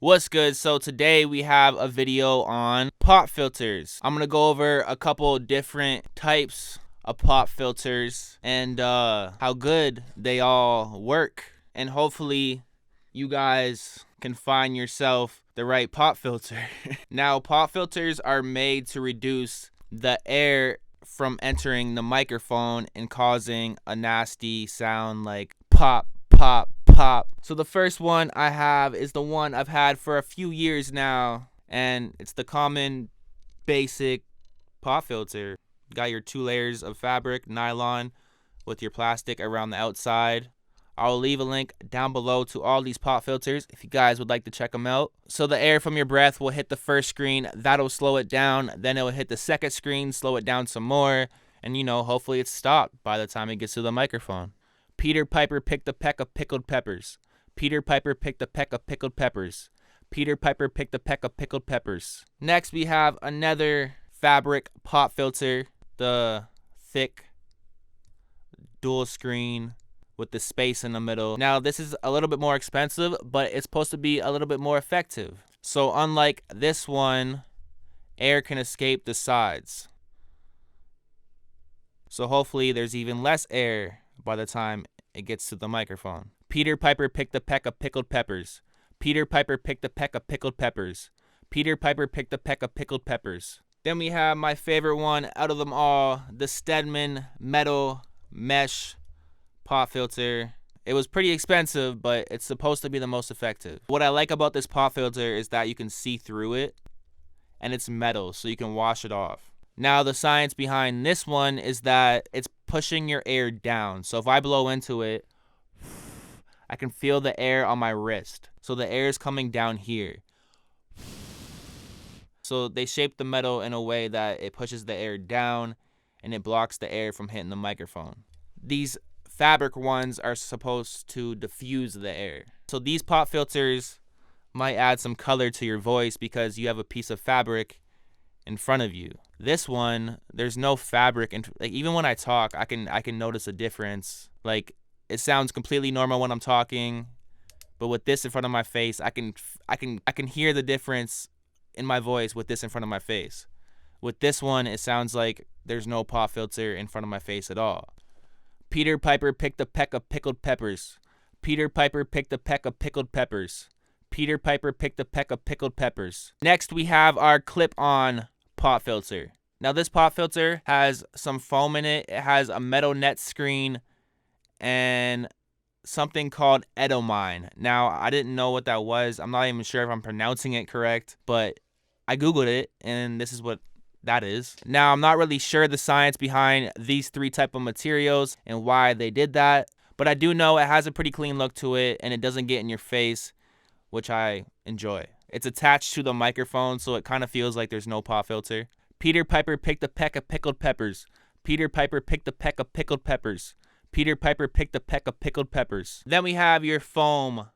What's good? So today we have a video on pop filters. I'm gonna go over a couple different types of pop filters and how good they all work, and hopefully you guys can find yourself the right pop filter. Now, pop filters are made to reduce the air from entering the microphone and causing a nasty sound like pop, pop, pop. So the first one I have is the one I've had for a few years now, and it's the common basic pop filter. Got your 2 layers of fabric, nylon, with your plastic around the outside. I'll leave a link down below to all these pop filters if you guys would like to check them out. So the air from your breath will hit the first screen, that'll slow it down, then it will hit the second screen, slow it down some more, and hopefully it's stopped by the time it gets to the microphone. Peter Piper picked a peck of pickled peppers. Peter Piper picked a peck of pickled peppers. Peter Piper picked a peck of pickled peppers. Next we have another fabric pop filter, the thick dual screen with the space in the middle. Now this is a little bit more expensive, but it's supposed to be a little bit more effective. So unlike this one, air can escape the sides. So hopefully there's even less air by the time it gets to the microphone. Peter Piper picked a peck of pickled peppers. Peter Piper picked a peck of pickled peppers. Peter Piper picked a peck of pickled peppers. Then we have my favorite one out of them all, the Steadman metal mesh pop filter. It was pretty expensive, but it's supposed to be the most effective. What I like about this pop filter is that you can see through it, and it's metal, so you can wash it off. Now the science behind this one is that it's pushing your air down. So if I blow into it, I can feel the air on my wrist. So the air is coming down here. So they shape the metal in a way that it pushes the air down and it blocks the air from hitting the microphone. These fabric ones are supposed to diffuse the air. So these pop filters might add some color to your voice because you have a piece of fabric in front of you. This one, there's no fabric, and like even when I talk, I can notice a difference. Like it sounds completely normal when I'm talking, but with this in front of my face, I can hear the difference in my voice with this in front of my face. With this one, it sounds like there's no pop filter in front of my face at all. Peter Piper picked a peck of pickled peppers. Peter Piper picked a peck of pickled peppers. Peter Piper picked a peck of pickled peppers. Next, we have our clip-on pop filter. Now, this pop filter has some foam in it. It has a metal net screen and something called Edelmine. Now, I didn't know what that was. I'm not even sure if I'm pronouncing it correct, but I Googled it, and this is what that is. Now, I'm not really sure the science behind these 3 type of materials and why they did that, but I do know it has a pretty clean look to it, and it doesn't get in your face, which I enjoy. It's attached to the microphone, so it kind of feels like there's no pop filter. Peter Piper picked a peck of pickled peppers. Peter Piper picked a peck of pickled peppers. Peter Piper picked a peck of pickled peppers. Then we have your foam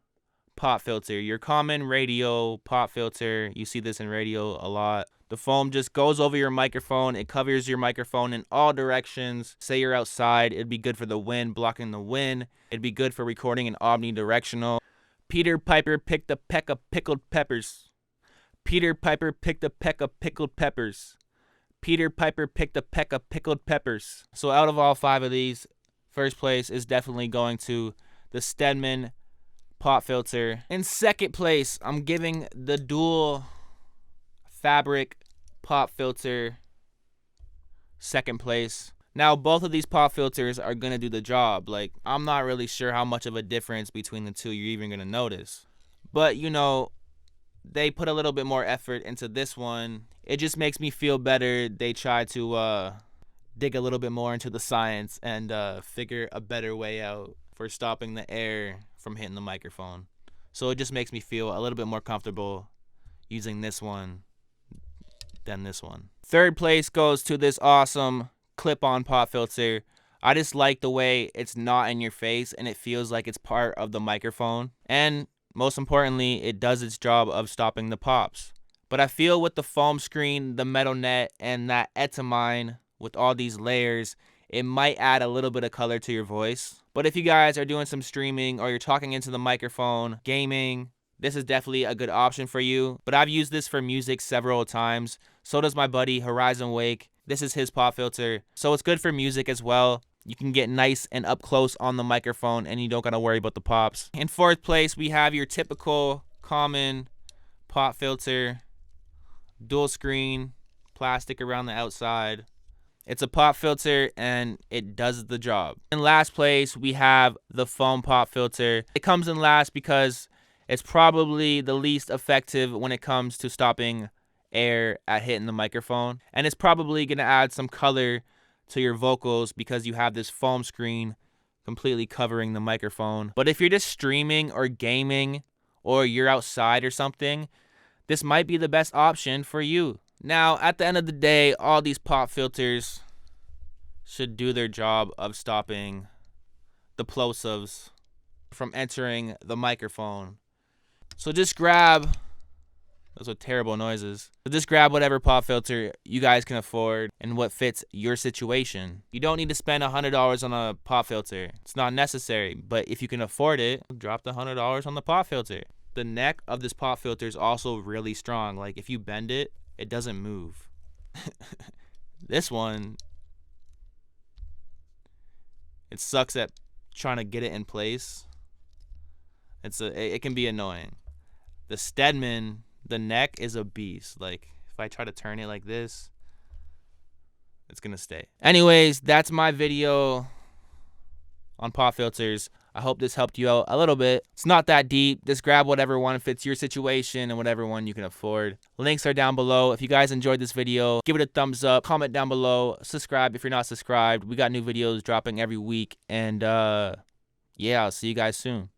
pop filter, your common radio pop filter. You see this in radio a lot. The foam just goes over your microphone. It covers your microphone in all directions. Say you're outside, it'd be good for the wind, blocking the wind. It'd be good for recording in omnidirectional. Peter Piper picked a peck of pickled peppers. Peter Piper picked a peck of pickled peppers. Peter Piper picked a peck of pickled peppers. So out of all 5 of these, first place is definitely going to the Steadman pop filter. In second place, I'm giving the dual fabric pop filter second place. Now, both of these pop filters are going to do the job. Like, I'm not really sure how much of a difference between the 2 you're even going to notice. But, they put a little bit more effort into this one. It just makes me feel better. They try to dig a little bit more into the science and figure a better way out for stopping the air from hitting the microphone. So it just makes me feel a little bit more comfortable using this one than this one. Third place goes to this awesome clip-on pop filter. I just like the way it's not in your face and it feels like it's part of the microphone. And most importantly, it does its job of stopping the pops. But I feel with the foam screen, the metal net, and that Etamine with all these layers, it might add a little bit of color to your voice. But if you guys are doing some streaming or you're talking into the microphone, gaming, this is definitely a good option for you. But I've used this for music several times. So does my buddy Horizon Wake. This is his pop filter. So it's good for music as well. You can get nice and up close on the microphone and you don't gotta worry about the pops. In fourth place, we have your typical common pop filter, dual screen, plastic around the outside. It's a pop filter and it does the job. In last place, we have the foam pop filter. It comes in last because it's probably the least effective when it comes to stopping air at hitting the microphone. And it's probably gonna add some color to your vocals because you have this foam screen completely covering the microphone. But if you're just streaming or gaming or you're outside or something, this might be the best option for you. Now, at the end of the day, all these pop filters should do their job of stopping the plosives from entering the microphone. So just grab, those are terrible noises. So just grab whatever pop filter you guys can afford and what fits your situation. You don't need to spend $100 on a pop filter. It's not necessary, but if you can afford it, drop the $100 on the pop filter. The neck of this pop filter is also really strong. Like if you bend it, it doesn't move. This one, it sucks at trying to get it in place. It can be annoying. The Steadman, the neck is a beast. Like if I try to turn it like this, it's gonna stay. Anyways, that's my video on pop filters. I hope this helped you out a little bit. It's not that deep. Just grab whatever one fits your situation and whatever one you can afford. Links are down below. If you guys enjoyed this video, give it a thumbs up, comment down below, subscribe if you're not subscribed. We got new videos dropping every week. And yeah, I'll see you guys soon.